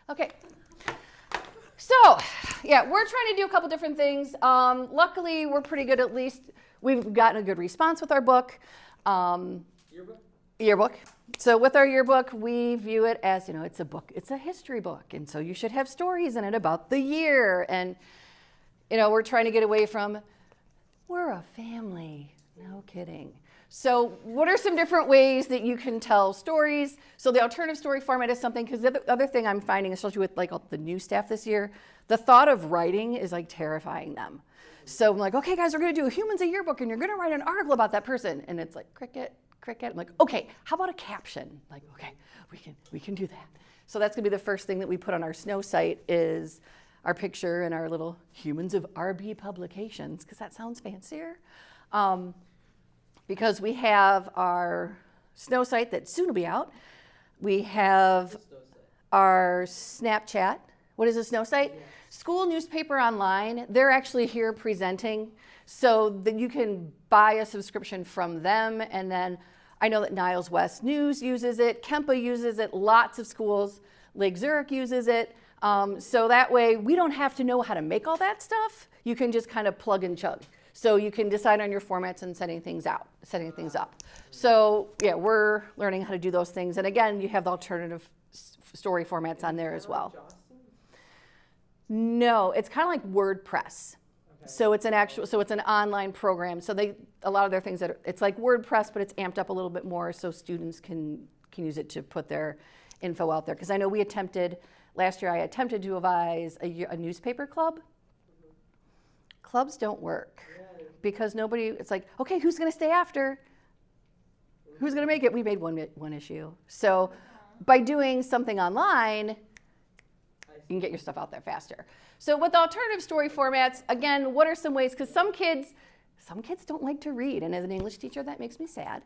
Okay. So, yeah, we're trying to do a couple different things. Luckily, we're pretty good, at least. We've gotten a good response with our book. Yearbook? Yearbook. So with our yearbook, we view it as, it's a book. It's a history book. And so you should have stories in it about the year. And, we're trying to get away from, we're a family. No kidding. So what are some different ways that you can tell stories? So the alternative story format is something, because the other thing I'm finding, especially with like all the new staff this year, the thought of writing is like terrifying them. So I'm like, okay, guys, we're going to do a Humans a Yearbook, and you're going to write an article about that person. And it's like, cricket. I'm like, okay, how about a caption? Like, okay, we can do that. So that's going to be the first thing that we put on our Snow site is our picture and our little Humans of RB publications, because that sounds fancier. Because we have our Snow site that's soon to be out. We have our Snapchat. What is a Snow site? Yeah. School newspaper online. They're actually here presenting, so that you can buy a subscription from them. And then I know that Niles West News uses it. KEMPA uses it. Lots of schools. Lake Zurich uses it. So that way we don't have to know how to make all that stuff. You can just kind of plug and chug. So you can decide on your formats and setting things up. So yeah, we're learning how to do those things. And again, you have the alternative story formats on there as well. No, it's kind of like WordPress. Okay. So it's an online program. So a lot of their things it's like WordPress, but it's amped up a little bit more so students can use it to put their info out there. Because I know last year I attempted to devise a newspaper club. Clubs don't work. Because it's like, okay, who's going to stay after? Who's going to make it? We made one issue. So by doing something online, you can get your stuff out there faster. So with alternative story formats, again, what are some ways? Because some kids don't like to read. And as an English teacher, that makes me sad.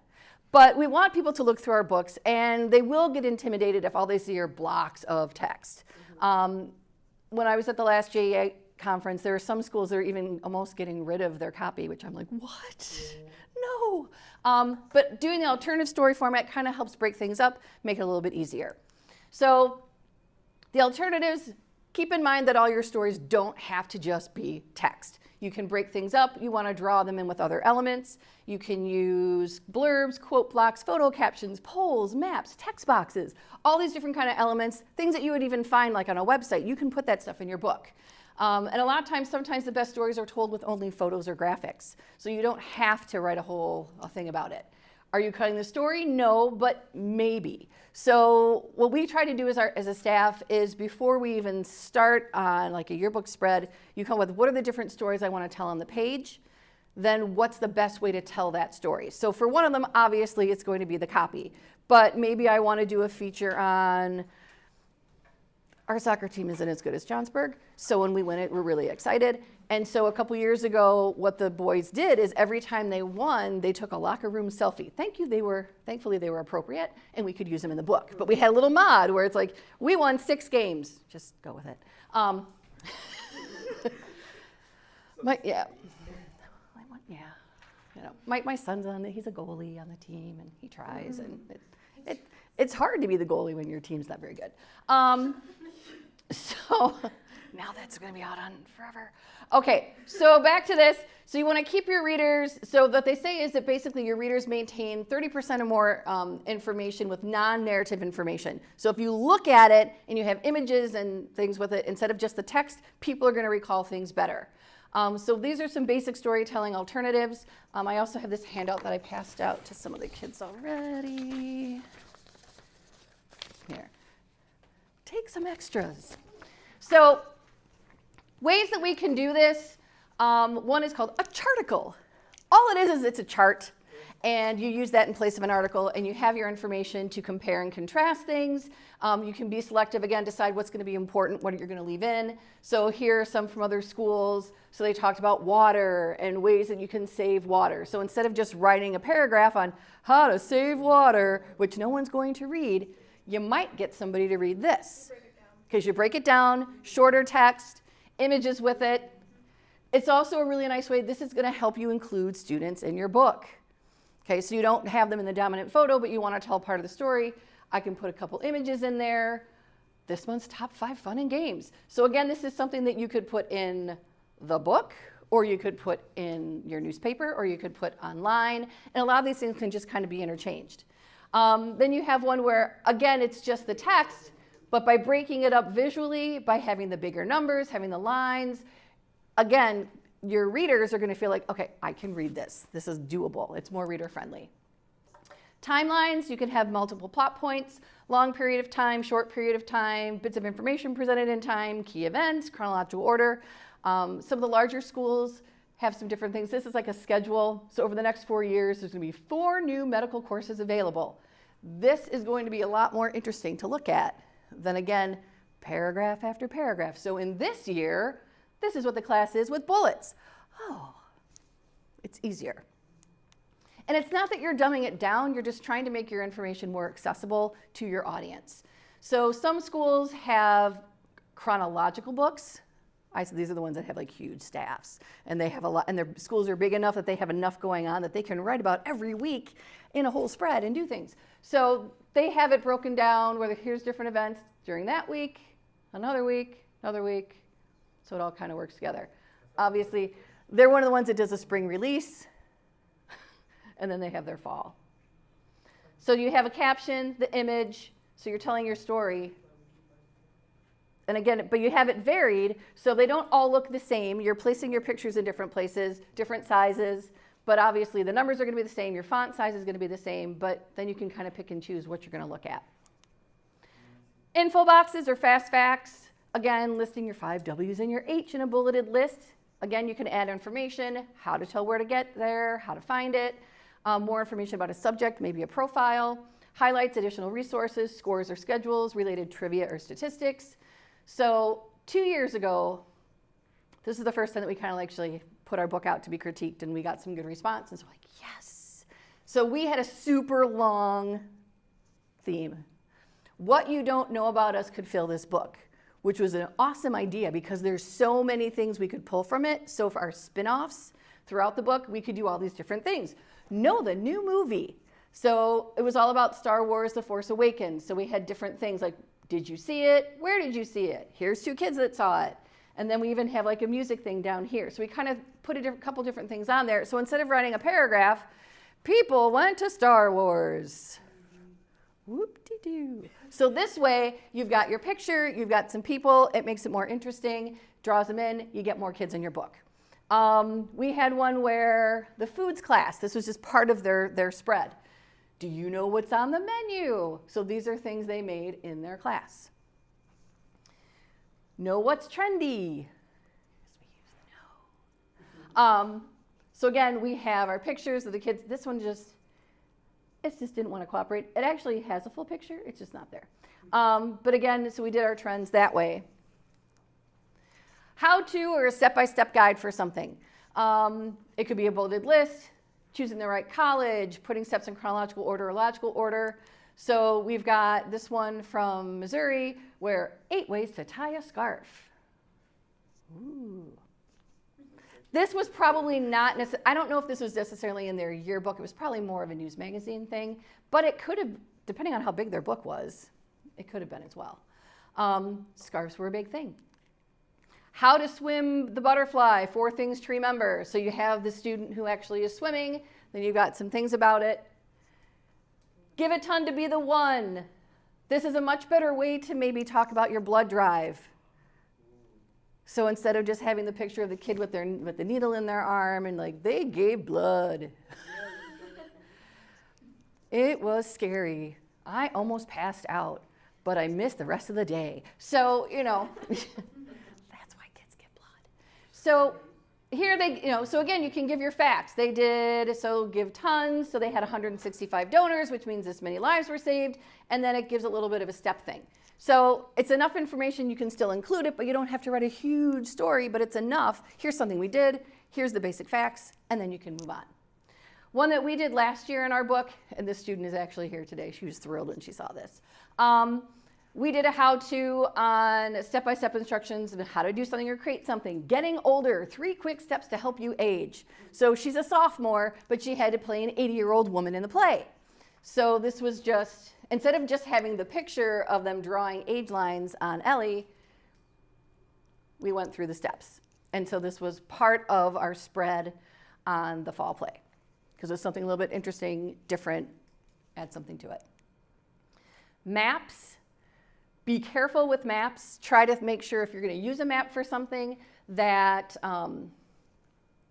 But we want people to look through our books, and they will get intimidated if all they see are blocks of text. When I was at the last JEA conference, there are some schools that are even almost getting rid of their copy, which I'm like, what? No. But doing the alternative story format kind of helps break things up, make it a little bit easier. So the alternatives, keep in mind that all your stories don't have to just be text. You can break things up. You want to draw them in with other elements. You can use blurbs, quote blocks, photo captions, polls, maps, text boxes, all these different kind of elements, things that you would even find like on a website. You can put that stuff in your book. And a lot of times, sometimes the best stories are told with only photos or graphics. So you don't have to write a thing about it. Are you cutting the story? No, but maybe. So what we try to do as a staff is before we even start on like a yearbook spread, you come with what are the different stories I want to tell on the page? Then what's the best way to tell that story? So for one of them, obviously, it's going to be the copy. But maybe I want to do a feature on our soccer team isn't as good as Johnsburg, so when we win it, we're really excited. And so a couple years ago, what the boys did is every time they won, they took a locker room selfie. Thankfully they were appropriate, and we could use them in the book. But we had a little mod where it's like, we won 6 games. Just go with it. My son's he's a goalie on the team, and he tries, and it's hard to be the goalie when your team's not very good. So now that's going to be out on forever. Okay, so back to this. So you want to keep your readers. So what they say is that basically your readers maintain 30% or more information with non-narrative information. So if you look at it and you have images and things with it, instead of just the text, people are going to recall things better. So these are some basic storytelling alternatives. I also have this handout that I passed out to some of the kids already. Here. Take some extras. So ways that we can do this, one is called a charticle. All it is it's a chart, and you use that in place of an article, and you have your information to compare and contrast things. You can be selective, again, decide what's going to be important, what you're going to leave in. So here are some from other schools. So they talked about water and ways that you can save water. So instead of just writing a paragraph on how to save water, which no one's going to read, you might get somebody to read this. Because you break it down, shorter text, images with it. It's also a really nice way, this is going to help you include students in your book. Okay, so you don't have them in the dominant photo, but you want to tell part of the story. I can put a couple images in there this month's top 5 fun and games. So again, this is something that you could put in the book, or you could put in your newspaper, or you could put online. And a lot of these things can just kind of be interchanged. Then you have one where, again, it's just the text, but by breaking it up visually, by having the bigger numbers, having the lines, again, your readers are going to feel like, okay, I can read this. This is doable. It's more reader friendly. Timelines, you can have multiple plot points, long period of time, short period of time, bits of information presented in time, key events, chronological order. Some of the larger schools have some different things. This is like a schedule. So over the next 4 years, there's going to be 4 new medical courses available. This is going to be a lot more interesting to look at than, again, paragraph after paragraph. So in this year, this is what the class is with bullets. Oh, it's easier. And it's not that you're dumbing it down, you're just trying to make your information more accessible to your audience. So some schools have chronological books. These are the ones that have like huge staffs, and they have a lot, and their schools are big enough that they have enough going on that they can write about every week in a whole spread and do things. So they have it broken down where here's different events during that week, another week, another week. So it all kind of works together. Obviously, they're one of the ones that does a spring release, and then they have their fall. So you have a caption, the image, so you're telling your story. And again, but you have it varied, so they don't all look the same. You're placing your pictures in different places, different sizes, but obviously the numbers are going to be the same, your font size is going to be the same, but then you can kind of pick and choose what you're going to look at. Info boxes or fast facts, again, listing your 5 W's and your H in a bulleted list. Again, you can add information, how to tell where to get there, how to find it, more information about a subject, maybe a profile, highlights, additional resources, scores or schedules, related trivia or statistics. So 2 years ago, this is the first time that we kind of actually put our book out to be critiqued, and we got some good response, and so we're like, yes. So we had a super long theme. What you don't know about us could fill this book, which was an awesome idea because there's so many things we could pull from it. So for our spin-offs throughout the book, we could do all these different things. Know the new movie. So it was all about Star Wars: The Force Awakens. So we had different things like, did you see it? Where did you see it? Here's 2 kids that saw it. And then we even have like a music thing down here. So we kind of put a couple different things on there. So instead of writing a paragraph, people went to Star Wars. Whoop-de-doo. So this way, you've got your picture, you've got some people, it makes it more interesting, draws them in, you get more kids in your book. We had one where the foods class, this was just part of their spread. Do you know what's on the menu? So these are things they made in their class. Know what's trendy? So again, we have our pictures of the kids. This one just didn't want to cooperate. It actually has a full picture, it's just not there. But again, so we did our trends that way. How to, or a step-by-step guide for something. It could be a bulleted list, choosing the right college, putting steps in chronological order or logical order. So we've got this one from Missouri where 8 ways to tie a scarf. Ooh. This was probably not necessarily, I don't know if this was necessarily in their yearbook. It was probably more of a news magazine thing, but it could have, depending on how big their book was, it could have been as well. Scarves were a big thing. How to swim the butterfly, 4 things to remember. So you have the student who actually is swimming, then you've got some things about it. Give a ton to be the one. This is a much better way to maybe talk about your blood drive. So instead of just having the picture of the kid with the needle in their arm and like, they gave blood. It was scary. I almost passed out, but I missed the rest of the day. So, you know, that's why kids get blood. So here so again, you can give your facts. They did, so give tons. So they had 165 donors, which means this many lives were saved. And then it gives a little bit of a step thing. So it's enough information, you can still include it, but you don't have to write a huge story, but it's enough. Here's something we did, here's the basic facts, and then you can move on. One that we did last year in our book, and this student is actually here today, she was thrilled when she saw this. We did a how-to on step-by-step instructions on how to do something or create something. Getting older, 3 quick steps to help you age. So she's a sophomore, but she had to play an 80-year-old woman in the play. So this was just instead of just having the picture of them drawing age lines on Ellie, we went through the steps. And so this was part of our spread on the fall play, because it was something a little bit interesting, different, add something to it. Maps. Be careful with maps. Try to make sure if you're going to use a map for something that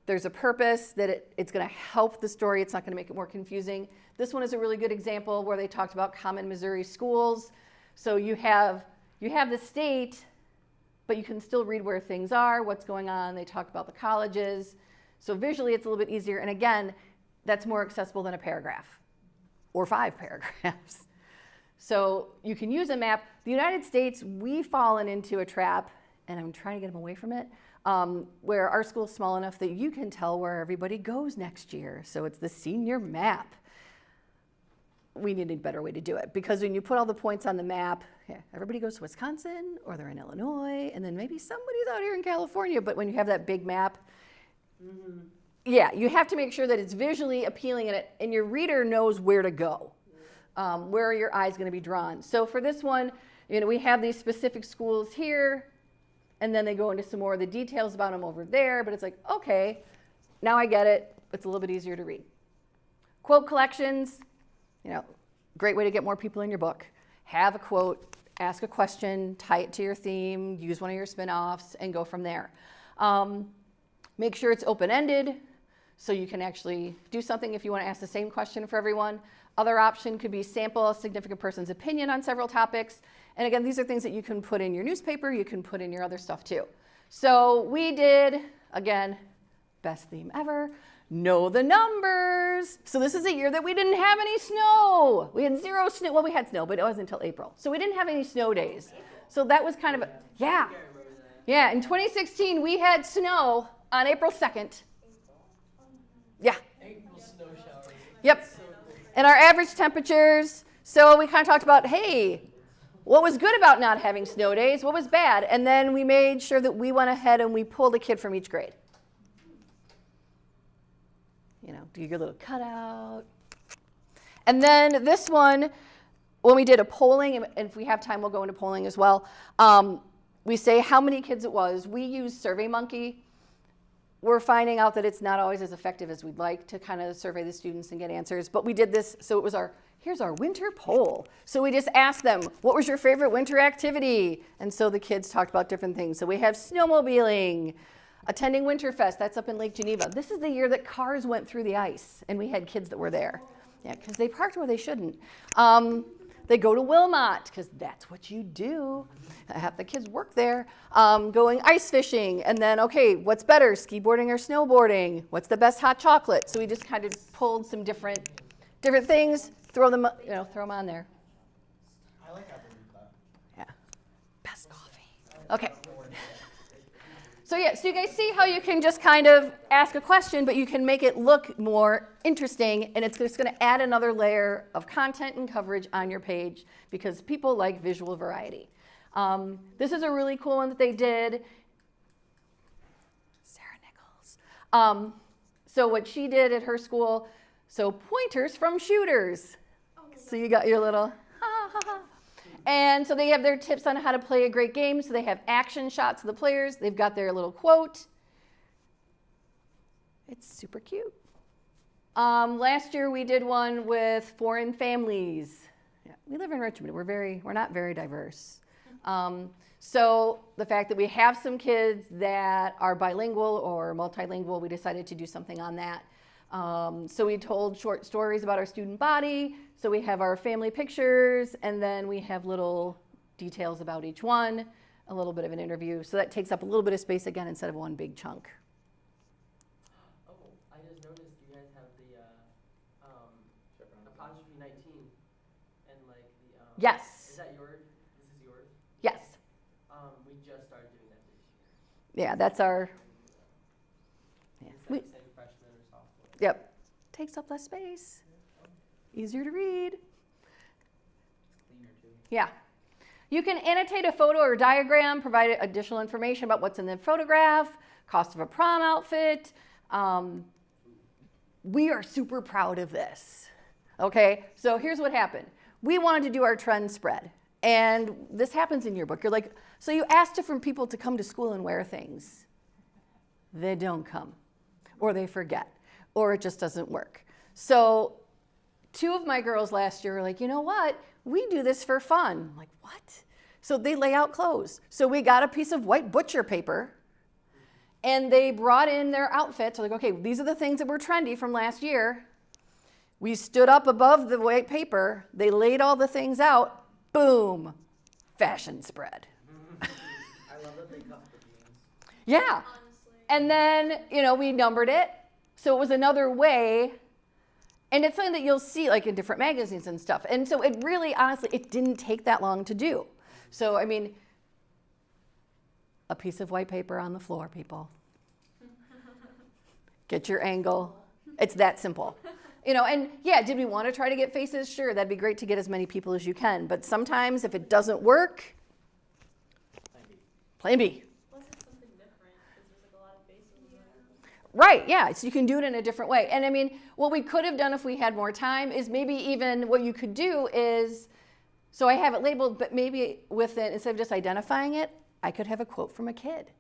there's a purpose, that it's going to help the story. It's not going to make it more confusing. This one is a really good example where they talked about common Missouri schools. So you have the state, but you can still read where things are, what's going on. They talk about the colleges. So visually it's a little bit easier. And again, that's more accessible than a paragraph or 5 paragraphs. So you can use a map. The United States, we've fallen into a trap, and I'm trying to get them away from it, where our school is small enough that you can tell where everybody goes next year. So it's the senior map. We need a better way to do it, because when you put all the points on the map, everybody goes to Wisconsin, or they're in Illinois, and then maybe somebody's out here in California. But when you have that big map, yeah, you have to make sure that it's visually appealing and your reader knows where to go. Where are your eyes going to be drawn? So for this one, we have these specific schools here, and then they go into some more of the details about them over there, but it's like, okay, now I get it. It's a little bit easier to read. Quote collections, great way to get more people in your book. Have a quote, ask a question, tie it to your theme, use one of your spin-offs, and go from there. Make sure it's open-ended, so you can actually do something if you want to ask the same question for everyone. Other option could be sample a significant person's opinion on several topics. And again, these are things that you can put in your newspaper, you can put in your other stuff too. So we did, again, best theme ever, know the numbers. So this is a year that we didn't have any snow. We had 0 snow. Well, we had snow, but it wasn't until April. So we didn't have any snow days. So that was kind of, yeah, in 2016, we had snow on April 2nd. Yeah. April snow showers. Yep. And our average temperatures, so we kind of talked about, hey, what was good about not having snow days? What was bad? And then we made sure that we went ahead and we pulled a kid from each grade. Do your little cutout. And then this one, when we did a polling, and if we have time, we'll go into polling as well. We say how many kids it was. We use SurveyMonkey. We're finding out that it's not always as effective as we'd like to kind of survey the students and get answers. But we did this, so it was here's our winter poll. So we just asked them, what was your favorite winter activity? And so the kids talked about different things. So we have snowmobiling, attending Winterfest, that's up in Lake Geneva. This is the year that cars went through the ice, and we had kids that were there. Yeah, because they parked where they shouldn't. They go to Wilmot, because that's what you do. Have the kids work there. Going ice fishing, and then, okay, what's better, ski boarding or snowboarding? What's the best hot chocolate? So we just kind of pulled some different things, throw them on there. I like how they do that. Yeah, best coffee. Okay. So yeah, so you guys see how you can just kind of ask a question, but you can make it look more interesting, and it's just going to add another layer of content and coverage on your page, because people like visual variety. This is a really cool one that they did. Sarah Nichols. So what she did at her school, so pointers from shooters. So you got your little ha ha ha. And so they have their tips on how to play a great game. So they have action shots of the players. They've got their little quote. It's super cute. Last year we did one with foreign families. Yeah, we live in Richmond. We're not very diverse. So the fact that we have some kids that are bilingual or multilingual, we decided to do something on that. So we told short stories about our student body. So we have our family pictures, and then we have little details about each one, a little bit of an interview. So that takes up a little bit of space again instead of one big chunk. Oh, I just noticed you guys have the apostrophe 19 and like the Yes. Is that yours? This is yours? Yes. We just started doing that this year. Yeah, that's our. Yeah. Instead of saying freshman or sophomore. Yep. Takes up less space. Easier to read. Cleaner too. Yeah. You can annotate a photo or diagram, provide additional information about what's in the photograph, cost of a prom outfit. We are super proud of this. Okay, so here's what happened. we wanted to do our trend spread. And this happens in your book. You're like, so you ask different people to come to school and wear things. They don't come, or they forget, or it just doesn't work. So 2 of my girls last year were like, you know what? We do this for fun. I'm like, what? So they lay out clothes. So we got a piece of white butcher paper, and they brought in their outfits. So like, okay, these are the things that were trendy from last year. We stood up above the white paper. They laid all the things out. Boom, fashion spread. I love that they cuffed the jeans. Yeah. Honestly. And then, we numbered it. So it was another way. And it's something that you'll see like in different magazines and stuff. And so it really, honestly, it didn't take that long to do. So, I mean, a piece of white paper on the floor, people. Get your angle. It's that simple. And yeah, did we want to try to get faces? Sure, that'd be great to get as many people as you can. But sometimes if it doesn't work, plan B. Plus it's something different because there's like a lot of faces. Right, yeah, so you can do it in a different way. And I mean, what we could have done if we had more time is maybe even what you could do is, so I have it labeled, but maybe with it, instead of just identifying it, I could have a quote from a kid.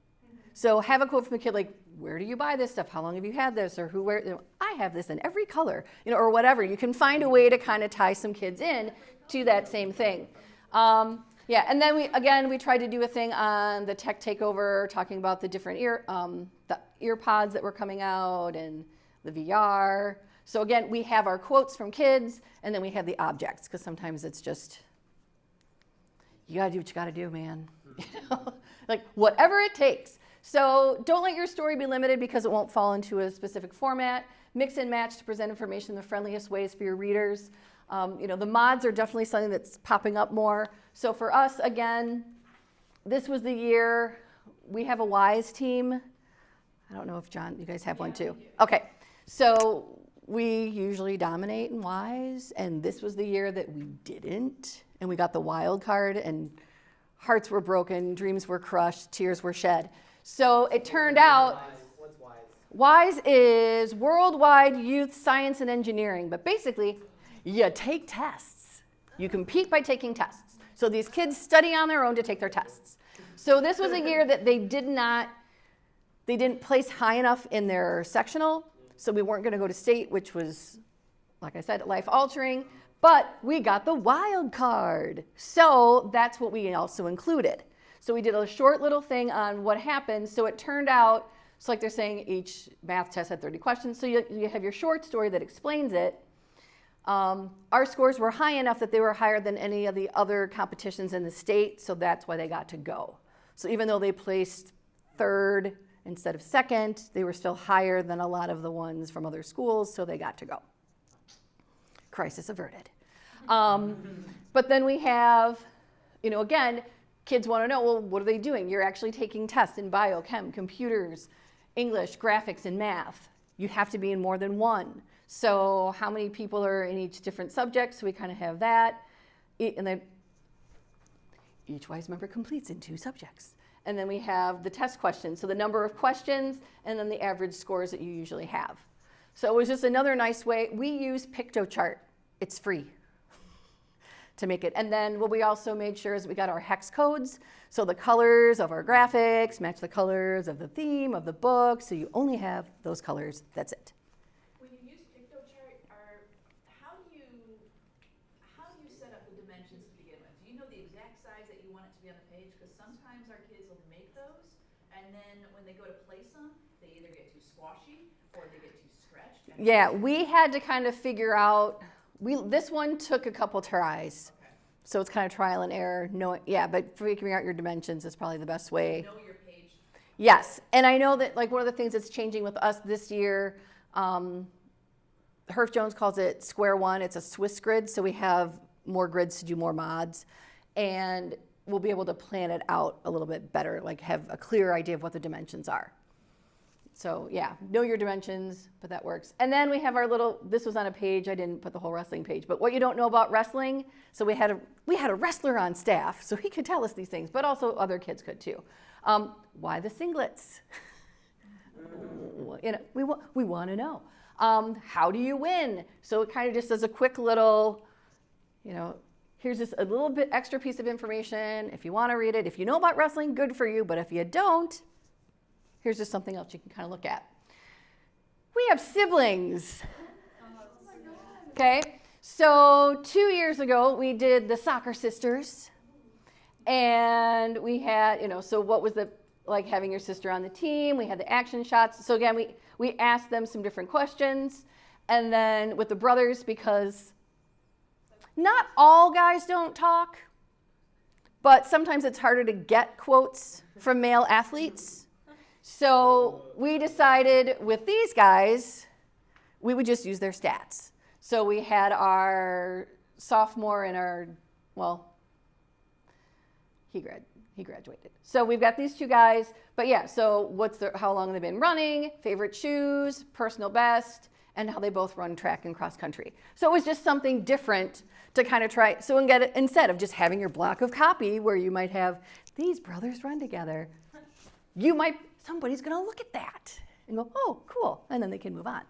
So have a quote from a kid like, where do you buy this stuff? How long have you had this? Or who, where, I have this in every color, or whatever. You can find a way to kind of tie some kids in to that same thing. Yeah, and then we tried to do a thing on the tech takeover, talking about the different ear pods that were coming out and the VR. So again, we have our quotes from kids, and then we have the objects, because sometimes it's just, you gotta do what you gotta do, man. Like whatever it takes. So don't let your story be limited because it won't fall into a specific format. Mix and match to present information in the friendliest ways for your readers. The mods are definitely something that's popping up more. So for us, again, this was the year. We have a WISE team. I don't know if John, you guys have one too. Okay, so we usually dominate in WISE, and this was the year that we didn't, and we got the wild card, and hearts were broken, dreams were crushed, tears were shed. So it turned out, What's WISE? WISE is Worldwide Youth Science and Engineering, but basically, you take tests. You compete by taking tests. So these kids study on their own to take their tests. So this was a year that they didn't place high enough in their sectional, so we weren't going to go to state, which was, like I said, life-altering, but we got the wild card. So that's what we also included. So we did a short little thing on what happened. So it turned out, so like they're saying, each math test had 30 questions. So you have your short story that explains it. Our scores were high enough that they were higher than any of the other competitions in the state, so that's why they got to go. So even though they placed third instead of second, they were still higher than a lot of the ones from other schools, so they got to go. Crisis averted. But then we have, again, kids want to know, well, what are they doing? You're actually taking tests in bio, chem, computers, English, graphics, and math. You have to be in more than one. So how many people are in each different subject? So we kind of have that. And then each WISE member completes in 2 subjects. And then we have the test questions. So the number of questions and then the average scores that you usually have. So it was just another nice way. We use PictoChart. It's free to make it. And then what we also made sure is we got our hex codes. So the colors of our graphics match the colors of the theme of the book. So you only have those colors. That's it. When you use PictoChart, how do you set up the dimensions to begin with? Do you know the exact size that you want it to be on the page? Because sometimes our kids will make those, and then when they go to place them, they either get too squashy or they get too stretched. Yeah, we had to kind of figure out, this one took a couple tries. Okay. So it's kind of trial and error. But figuring out your dimensions is probably the best way. Know your page. Yes, and I know that like one of the things that's changing with us this year, Herf Jones calls it square one. It's a Swiss grid, so we have more grids to do more mods, and we'll be able to plan it out a little bit better, like have a clear idea of what the dimensions are. So yeah, know your dimensions, but that works. And then we have our little, this was on a page, I didn't put the whole wrestling page, but what you don't know about wrestling, so we had a wrestler on staff, so he could tell us these things, but also other kids could too. Why the singlets? We want to know. How do you win? So it kind of just does a quick little, here's just a little bit extra piece of information if you want to read it. If you know about wrestling, good for you, but if you don't, here's just something else you can kind of look at. We have siblings. Okay, so 2 years ago, we did the soccer sisters. And we had, so what was like having your sister on the team? We had the action shots. So again, we asked them some different questions. And then with the brothers, because not all guys don't talk, but sometimes it's harder to get quotes from male athletes. So we decided with these guys, we would just use their stats. So we had our sophomore and our, he graduated. So we've got these two guys, but yeah, so how long they've been running, favorite shoes, personal best, and how they both run track and cross country. So it was just something different to kind of try. So instead of just having your block of copy where you might have these brothers run together, somebody's gonna look at that and go, oh, cool, and then they can move on.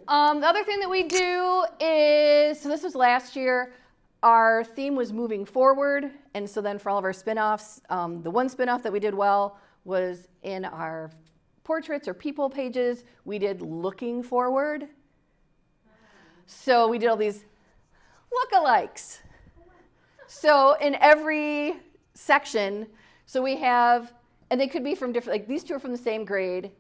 The other thing that we do is, so this was last year, our theme was moving forward, and so then for all of our spin-offs, the one spin-off that we did well was in our portraits or people pages, we did looking forward. So we did all these lookalikes. So in every section, so we have, and they could be from different, like these two are from the same grade,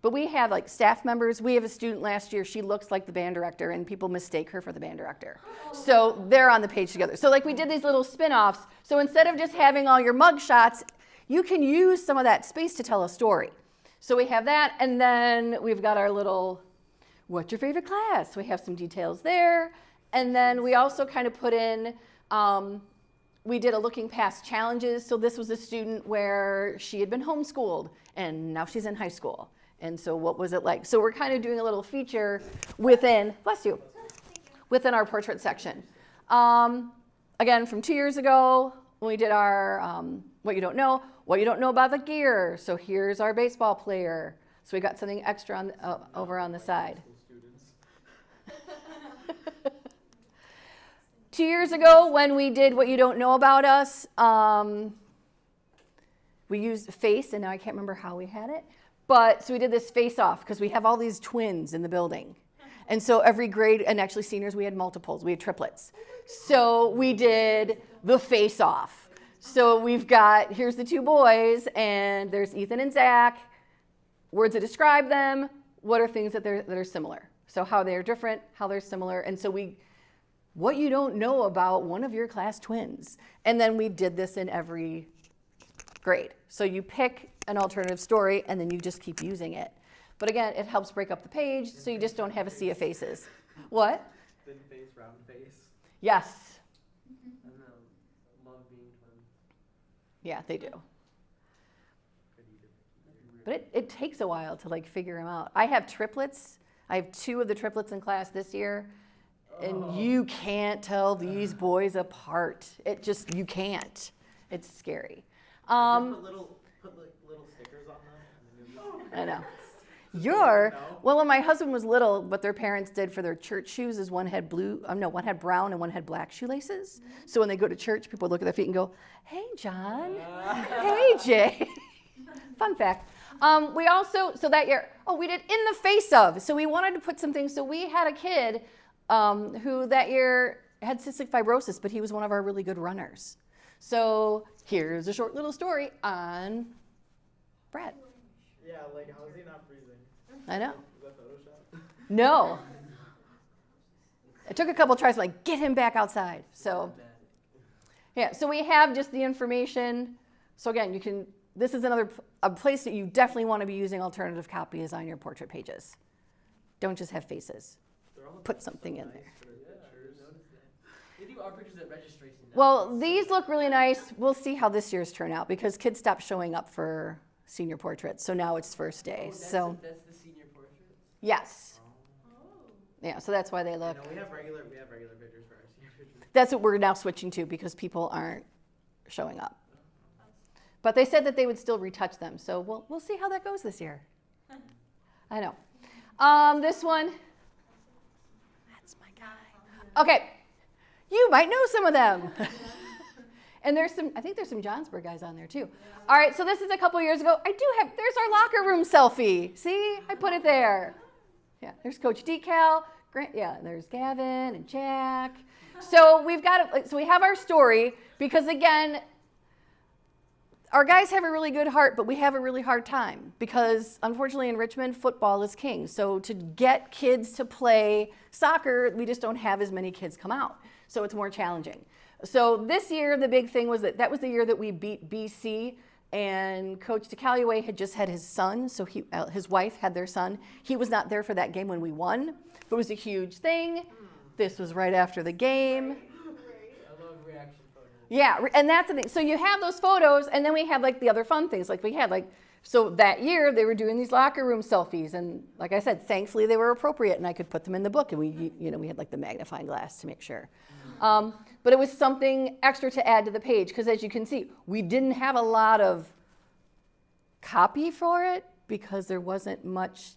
but we have like staff members. We have a student last year, she looks like the band director and people mistake her for the band director. So they're on the page together. So like we did these little spin-offs. So instead of just having all your mug shots, you can use some of that space to tell a story. So we have that, and then we've got our little, what's your favorite class? We have some details there. And then we also kind of put in, we did a looking past challenges. So this was a student where she had been homeschooled and now she's in high school. And so what was it like? So we're kind of doing a little feature within, bless you, within our portrait section. Again, from 2 years ago, when we did our what you don't know about the gear. So here's our baseball player. So we got something extra over on the side. 2 years ago, when we did What You Don't Know About Us, we used face, and now I can't remember how we had it. But so we did this face-off because we have all these twins in the building. And so every grade, and actually seniors, we had multiples, we had triplets. So we did the face-off. So we've got, here's the two boys, and there's Ethan and Zach. Words that describe them, what are things that are similar? So how they're different, how they're similar. And so what you don't know about one of your class twins. And then we did this in every grade. So you pick an alternative story, and then you just keep using it. But again, it helps break up the page, so you just don't have a sea of faces. What? Thin face, round face. Yes. And love being twins. Yeah, they do. But it takes a while to like figure them out. I have triplets. I have 2 of the triplets in class this year, and you can't tell these boys apart. You can't. It's scary. Put little stickers on them. I know. Well, when my husband was little, what their parents did for their church shoes is one had brown and one had black shoelaces. So when they go to church, people would look at their feet and go, hey, John. Hey, Jay. Fun fact. We also, so that year, we did in the face of. So we wanted to put some things. So we had a kid who that year had cystic fibrosis, but he was one of our really good runners. So here's a short little story on Brad. Yeah, like how is he not freezing? I know. Is that Photoshop? No. It took a couple tries to like get him back outside. So yeah, so we have just the information. So again, this is a place that you definitely want to be using alternative copies on your portrait pages. Don't just have faces. Put something in there. They do our pictures at registration now. Well, these look really nice. We'll see how this year's turn out because kids stopped showing up for senior portraits. So now it's first day. That's the senior portrait? Yes. Yeah, so that's why they look. No, we have regular pictures for our senior pictures. That's what we're now switching to because people aren't showing up. But they said that they would still retouch them. So we'll see how that goes this year. I know. This one. That's my guy. Okay. You might know some of them. And I think there's some Johnsburg guys on there too. All right, so this is a couple years ago. There's our locker room selfie. See, I put it there. Yeah, there's Coach Decal. Grant, yeah, there's Gavin and Jack. So we have our story because again, our guys have a really good heart, but we have a really hard time because unfortunately in Richmond, football is king. So to get kids to play soccer, we just don't have as many kids come out. So it's more challenging. So this year, the big thing was that was the year that we beat BC, and Coach DeCallaway had just had his son, so his wife had their son. He was not there for that game when we won. It was a huge thing. This was right after the game. I love reaction photos. Yeah, and that's the thing. So you have those photos, and then we have like the other fun things. Like we had so that year they were doing these locker room selfies, and like I said, thankfully they were appropriate, and I could put them in the book. And we had like the magnifying glass to make sure. But it was something extra to add to the page because as you can see, we didn't have a lot of copy for it because there wasn't much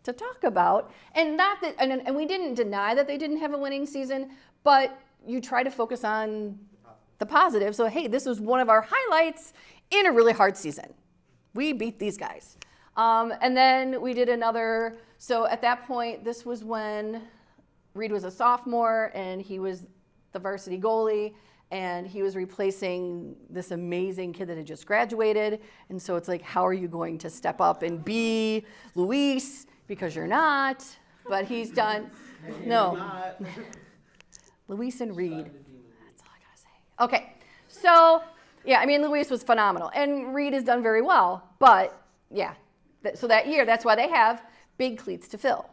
to talk about. And not that, and we didn't deny that they didn't have a winning season, but you try to focus on the positive. So hey, this was one of our highlights in a really hard season. We beat these guys. And then we did another, so at that point, this was when Reed was a sophomore and he was the varsity goalie and he was replacing this amazing kid that had just graduated. And so it's like, how are you going to step up and be Luis? Because you're not, but he's done. No. Luis and Reed. That's all I gotta say. Okay, so yeah, I mean, Luis was phenomenal and Reed has done very well, but yeah. So that year, that's why they have big cleats to fill.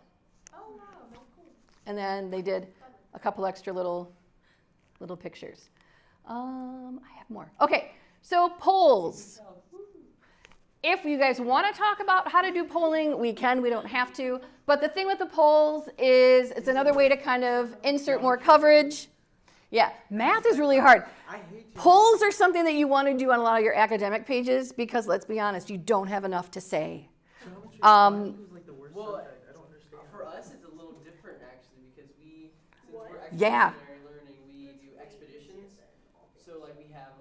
Oh, wow, that's cool. And then they did a couple extra little pictures. I have more. Okay, so polls. If you guys want to talk about how to do polling, we can. We don't have to. But the thing with the polls is it's another way to kind of insert more coverage. Yeah, math is really hard. Polls are something that you want to do on a lot of your academic pages because let's be honest, you don't have enough to say. Well, for us, it's a little different actually because since we're Yeah. expeditionary learning, we do expeditions. So like we have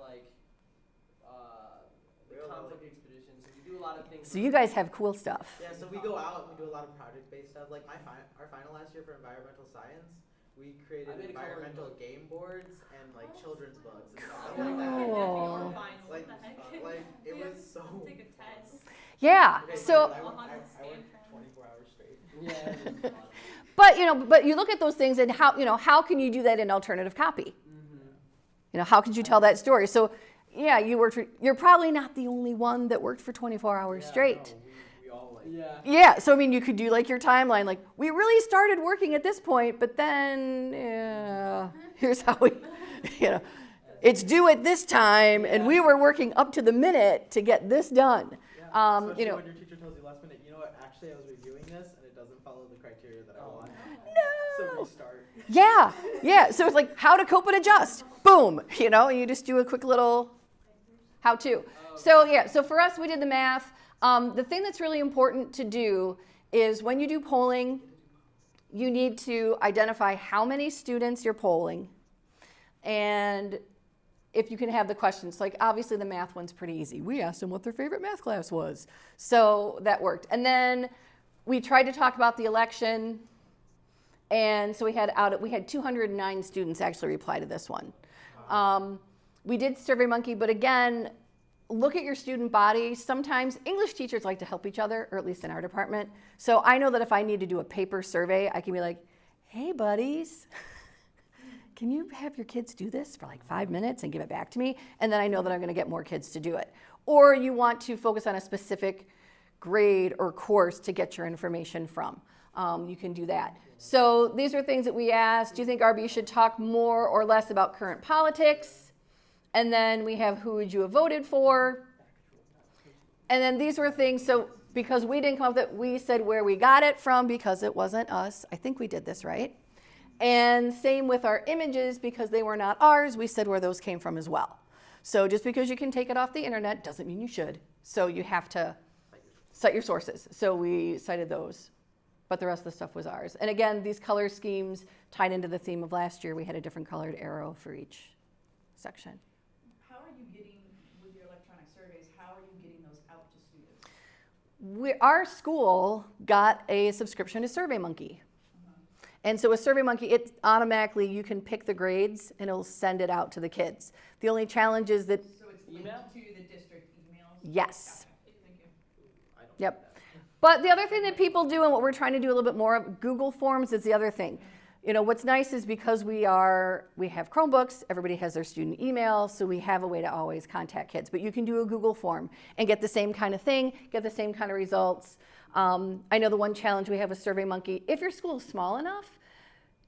conflict expeditions. So we do a lot of things. So you guys have cool stuff. Yeah, so we go out and we do a lot of project-based stuff. Like our final last year for environmental science, we created I made a environmental coloring book. game boards and like children's books and stuff Cool. like that. Oh. Like, What the heck? like it We was have so. to take a test. Yeah. Okay, So, I I'll went have to stand for him. 24 hours straight. Yeah. it is fun. but you look at those things and how can you do that in alternative copy? How could you tell that story? So, yeah, you're probably not the only one that worked for 24 hours straight. We all like. Yeah. Yeah, so I mean, you could do like your timeline, like we really started working at this point, but then here's how it's due at this time, and we were working up to the minute to get this done. Yeah, especially when your teacher tells you last minute, you know what, actually I was reviewing this and it doesn't follow the criteria that I want. So restart. Yeah. So it's like how to cope and adjust. Boom, you just do a quick little how-to. So for us, we did the math. The thing that's really important to do is when you do polling, you need to identify how many students you're polling, and if you can have the questions. Like obviously the math one's pretty easy. We asked them what their favorite math class was, so that worked. And then we tried to talk about the election, and so we had 209 students actually reply to this one. We did SurveyMonkey, but again, look at your student body. Sometimes English teachers like to help each other, or at least in our department. So I know that if I need to do a paper survey, I can be like, hey buddies, can you have your kids do this for like 5 minutes and give it back to me? And then I know that I'm gonna get more kids to do it. Or you want to focus on a specific grade or course to get your information from. You can do that. So these are things that we asked. Do you think RB should talk more or less about current politics? And then we have who would you have voted for? And then these were things, so because we didn't come up with it, we said where we got it from because it wasn't us. I think we did this right. And same with our images, because they were not ours, we said where those came from as well. So just because you can take it off the internet doesn't mean you should. So you have to cite your sources. So we cited those. but the rest of the stuff was ours. And again, these color schemes tied into the theme of last year. We had a different colored arrow for each section. How are you getting, with your electronic surveys, how are you getting those out to students? Our school got a subscription to SurveyMonkey. And so with SurveyMonkey, it automatically, you can pick the grades and it'll send it out to the kids. The only challenge is that, So it's linked Email? to the district emails? yes. Gotcha. Thank you. I don't Yep. do that. But the other thing that people do, and what we're trying to do a little bit more of, Google Forms is the other thing. You know, what's nice is because we have Chromebooks, everybody has their student email, so we have a way to always contact kids. But you can do a Google form and get the same kind of thing, get the same kind of results. I know the one challenge we have with SurveyMonkey, if your school is small enough,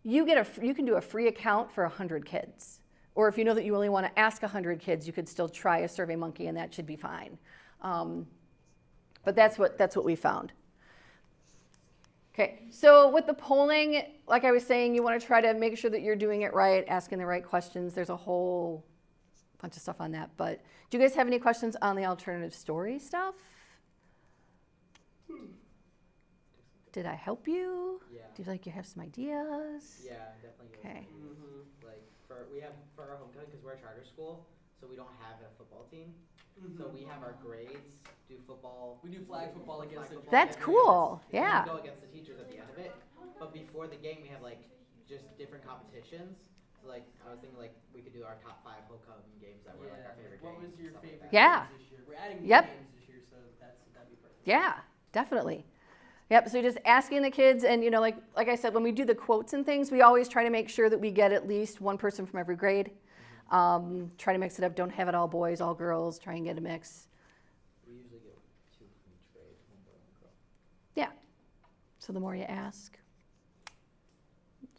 you can do a free account for 100 kids. Or if you know that you only want to ask 100 kids, you could still try a SurveyMonkey and that should be fine. But that's what we found. Okay, so with the polling, like I was saying, you want to try to make sure that you're doing it right, asking the right questions. There's a whole bunch of stuff on that. But do you guys have any questions on the alternative story stuff? Did I help you? Yeah. Do you feel like you have some ideas? Yeah, definitely. Okay. Like for our homecoming, because we're a charter school, so we don't have a football team. So we have our grades, do football. We do flag football against the. That's cool. And Yeah. we go against the teachers at the end of it. But before the game, we have like just different competitions. So like I was thinking like we could do our top 5 homecoming games that were like our favorite What games. was your stuff like favorite that. Yeah. games this year? We're adding new Yep. games this year, so that'd be perfect. Yeah, definitely. Yep, so just asking the kids, and you know, like I said, when we do the quotes and things, we always try to make sure that we get at least one person from every grade. Try to mix it up, don't have it all boys, all girls, try and get a mix. We usually get 2 from each grade, 1 boy, 1 girl. Yeah, so the more you ask.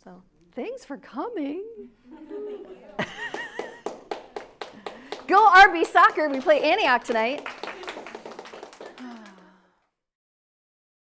So, thanks for coming. Go RB Soccer, we play Antioch tonight.